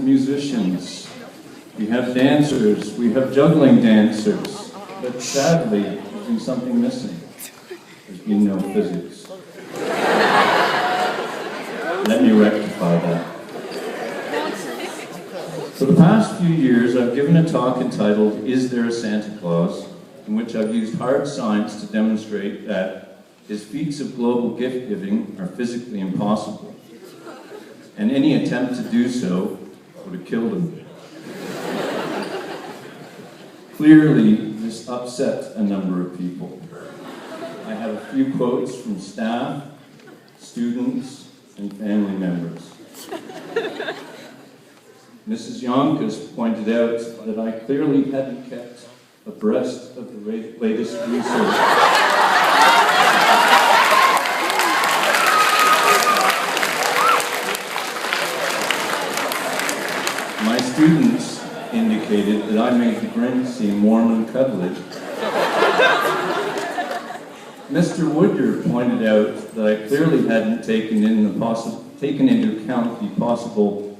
excellent musicians. We have dancers. We have juggling dancers. But sadly, there's been something missing. There's been no physics. Let me rectify that. For the past few years, I've given a talk entitled, "Is There a Santa Claus?" in which I've used hard science to demonstrate that his feats of global gift-giving are physically impossible, and any attempt to do so would have killed him. Clearly, this upset a number of people. I have a few quotes from staff, students, and family members. Mrs. Yonkers pointed out that I clearly hadn't kept abreast of the latest research. My students indicated that I made the Grinch seem warm and cuddly. Mr. Woodyer pointed out that I clearly hadn't taken into account the possible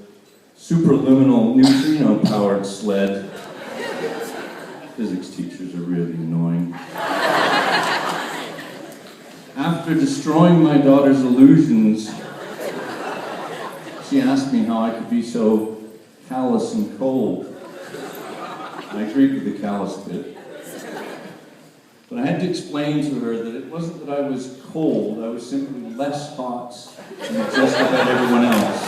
superluminal neutrino-powered sled. Physics teachers are really annoying. After destroying my daughter's illusions, she asked me how I could be so callous and cold. I agreed with the callous bit. But I had to explain to her that it wasn't that I was cold, I was simply less hot than just about everyone else.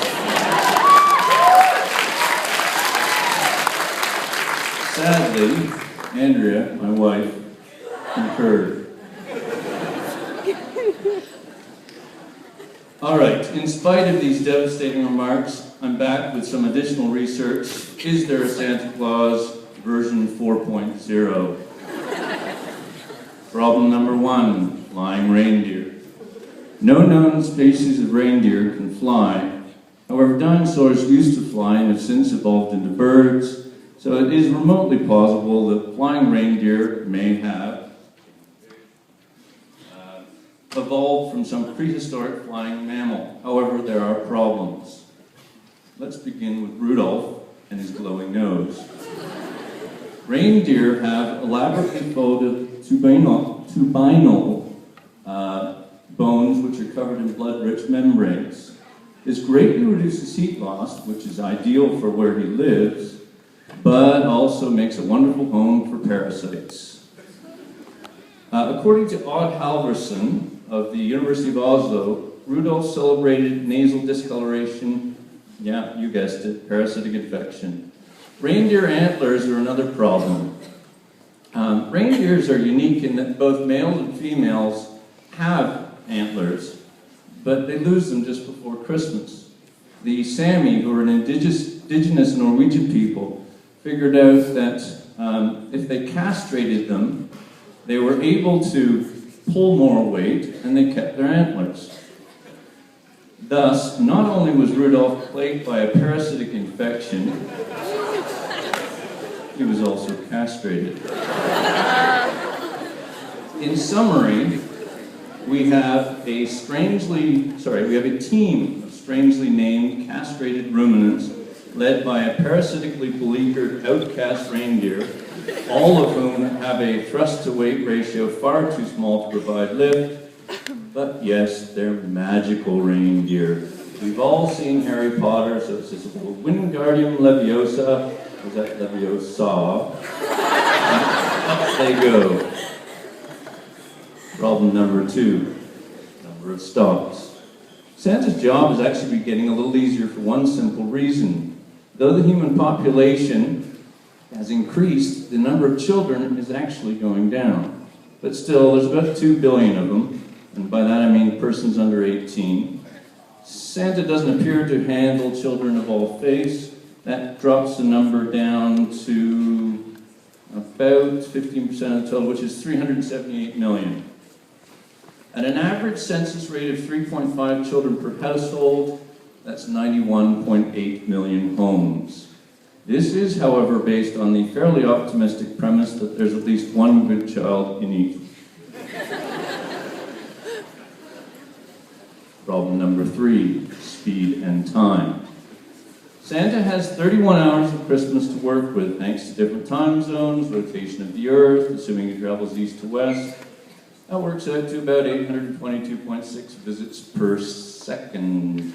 Sadly, Andrea, my wife, concurred. All right, in spite of these devastating remarks, I'm back with some additional research. Is there a Santa Claus version 4.0? Problem number 1, flying reindeer. No known species of reindeer can fly. However, dinosaurs used to fly and have since evolved into birds. So it is remotely plausible that flying reindeer may have evolved from some prehistoric flying mammal. However, there are problems. Let's begin with Rudolph and his glowing nose. Reindeer have elaborately folded turbinal bones which are covered in blood-rich membranes. This greatly reduces heat loss, which is ideal for where he lives, but also makes a wonderful home for parasites. According to Odd Halverson of the University of Oslo, Rudolph celebrated nasal discoloration, yeah, you guessed it, parasitic infection. Reindeer antlers are another problem. Reindeers are unique in that both males and females have antlers, but they lose them just before Christmas. The Sami, who are an indigenous Norwegian people, figured out that if they castrated them, they were able to pull more weight and they kept their antlers. Thus, not only was Rudolph plagued by a parasitic infection, he was also castrated. In summary, we have a team of strangely named castrated ruminants led by a parasitically beleaguered outcast reindeer, all of whom have a thrust-to-weight ratio far too small to provide lift. But yes, they're magical reindeer. We've all seen Harry Potter, so it's this little Wingardium Leviosa. Was that Leviosa? Up they go. Problem number 2, number of stops. Santa's job is actually getting a little easier for one simple reason. Though the human population has increased, the number of children is actually going down. But still, there's about 2 billion of them, and by that I mean persons under 18. Santa doesn't appear to handle children of all faiths. That drops the number down to about 15% of the total, which is 378 million. At an average census rate of 3.5 children per household, that's 91.8 million homes. This is, however, based on the fairly optimistic premise that there's at least one good child in each. Problem number 3, speed and time. Santa has 31 hours of Christmas to work with, thanks to different time zones, rotation of the Earth, assuming he travels east to west. That works out to about 822.6 visits per second.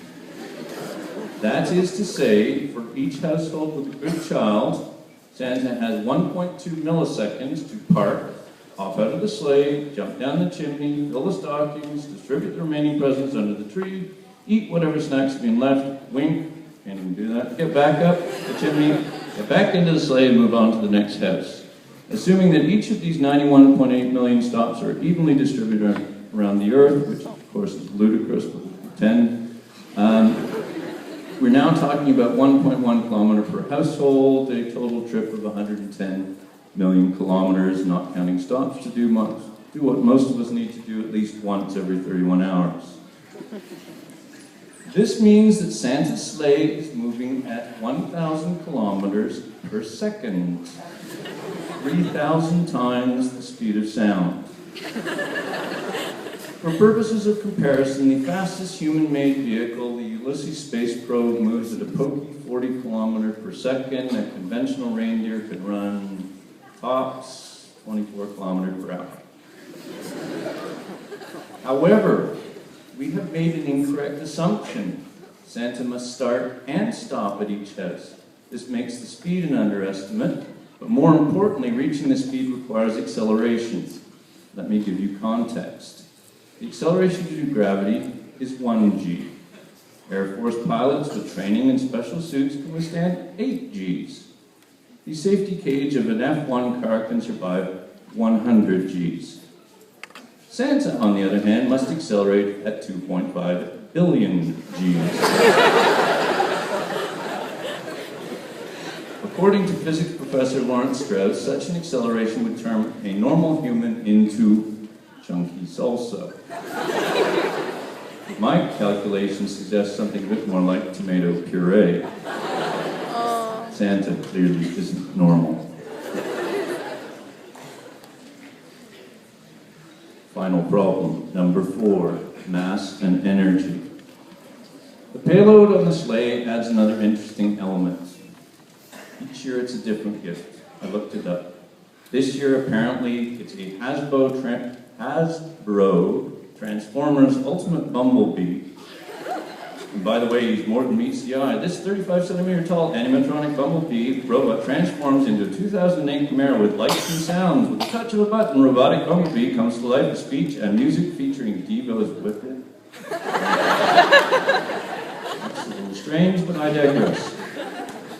That is to say, for each household with a good child, Santa has 1.2 milliseconds to park, hop out of the sleigh, jump down the chimney, fill the stockings, distribute the remaining presents under the tree, eat whatever snacks have been left, wink, can't even do that, get back up the chimney, get back into the sleigh and move on to the next house. Assuming that each of these 91.8 million stops are evenly distributed around the Earth, which of course is ludicrous, but we'll pretend, we're now talking about 1.1 kilometer per household, a total trip of 110 million kilometers, not counting stops, to do what most of us need to do at least once every 31 hours. This means that Santa's sleigh is moving at 1,000 kilometers per second, 3,000 times the speed of sound. For purposes of comparison, the fastest human-made vehicle, the Ulysses space probe, moves at a pokey 40 kilometers per second. A conventional reindeer could run tops 24 kilometers per hour. However, we have made an incorrect assumption. Santa must start and stop at each house. This makes the speed an underestimate, but more importantly, reaching the speed requires acceleration. Let me give you context. The acceleration due to gravity is 1 g. Air Force pilots with training and special suits can withstand 8 Gs. The safety cage of an F1 car can survive 100 Gs. Santa, on the other hand, must accelerate at 2.5 billion Gs. According to physics professor Lawrence Strauss, such an acceleration would turn a normal human into chunky salsa. My calculations suggest something a bit more like tomato puree. Santa clearly isn't normal. Final problem, number 4, mass and energy. The payload on the sleigh adds another interesting element. Each year it's a different gift. I looked it up. This year apparently it's a Hasbro Transformers Ultimate Bumblebee. And by the way, he's more than meets the eye. This 35-centimeter tall animatronic Bumblebee robot transforms into a 2008 Camaro with lights and sounds. With the touch of a button, robotic Bumblebee comes to life with speech and music featuring Devo's Whippet. That's a little strange, but I digress.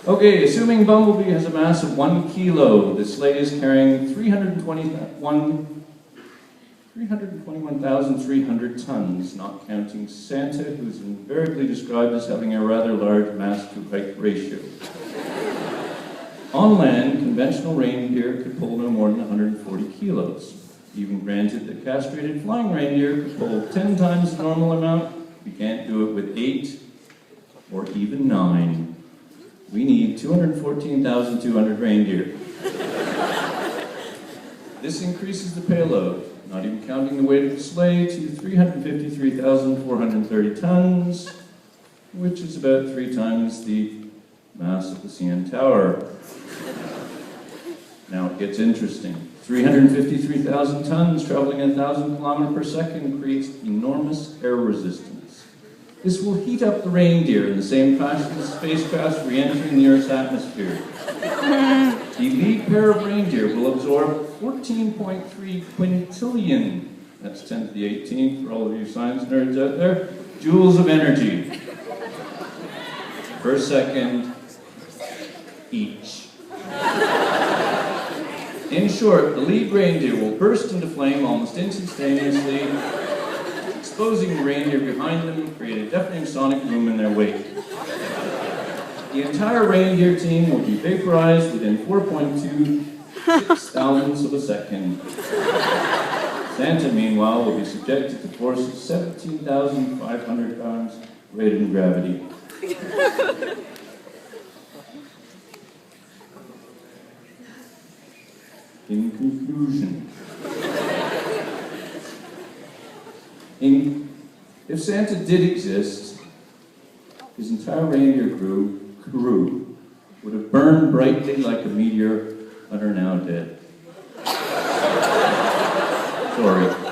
Okay, assuming Bumblebee has a mass of 1 kilo, the sleigh is carrying 321,300 tons, not counting Santa, who's invariably described as having a rather large mass-to-height ratio. On land, conventional reindeer could pull no more than 140 kilos. Even granted that castrated flying reindeer could pull 10 times the normal amount, we can't do it with 8 or even 9. We need 214,200 reindeer. This increases the payload, not even counting the weight of the sleigh, to 353,430 tons, which is about 3 times the mass of the CN Tower. Now it gets interesting. 353,000 tons traveling at 1,000 kilometers per second creates enormous air resistance. This will heat up the reindeer in the same fashion as spacecrafts re-entering the Earth's atmosphere. The lead pair of reindeer will absorb 14.3 quintillion, that's 10 to the 18th for all of you science nerds out there, joules of energy per second each. In short, the lead reindeer will burst into flame almost instantaneously, exposing the reindeer behind them and create a deafening sonic boom in their wake. The entire reindeer team will be vaporized within 4.26 thousandths of a second. Santa, meanwhile, will be subjected to forces 17,500 times greater than gravity. In conclusion, if Santa did exist, his entire reindeer crew crew would have burned brightly like a meteor, but are now dead. Sorry.